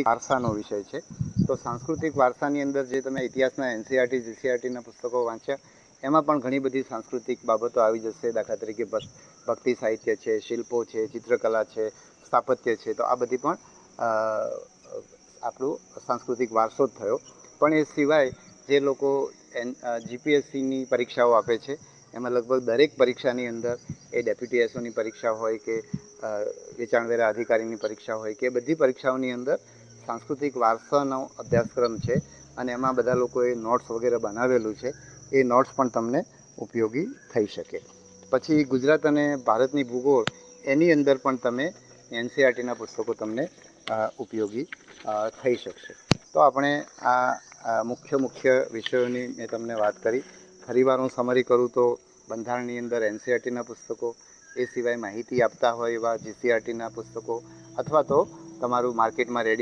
વારસાનો વિષય છે. તો સાંસ્કૃતિક વારસાની અંદર જે તમે ઇતિહાસના એનસીઆરટી જીસીઆરટીના પુસ્તકો વાંચ્યા, એમાં પણ ઘણી બધી સાંસ્કૃતિક બાબતો આવી જશે. દાખલા તરીકે ભક્તિ સાહિત્ય છે, શિલ્પો છે, ચિત્રકલા છે, સ્થાપત્ય છે. તો આ બધી પણ આપણું સાંસ્કૃતિક વારસો જ થયો. પણ એ સિવાય જે લોકો જીપીએસસીની પરીક્ષાઓ આપે છે, એમાં લગભગ દરેક પરીક્ષાની અંદર એ ડેપ્યુટી એસઓની પરીક્ષા હોય કે વેચાણવેરા અધિકારીની પરીક્ષા હોય કે બધી પરીક્ષાઓની અંદર સાંસ્કૃતિક વારસાનો અભ્યાસક્રમ છે. અને એમાં બધા લોકોએ નોટ્સ વગેરે બનાવેલું છે. એ નોટ્સ પણ તમને ઉપયોગી થઈ શકે. પછી ગુજરાત અને ભારતની ભૂગોળ, એની અંદર પણ તમે એનસીઆરટીના પુસ્તકો તમને ઉપયોગી થઈ શકશે. તો આપણે આ મુખ્ય વિષયોની મેં તમને વાત કરી. ફરીવાર હું સમરી કરું તો બંધારણની અંદર એનસીઆરટીના પુસ્તકો, એ સિવાય માહિતી આપતા હોય એવા જીસીઆરટીના પુસ્તકો, અથવા તો તમારું માર્કેટમાં રેડી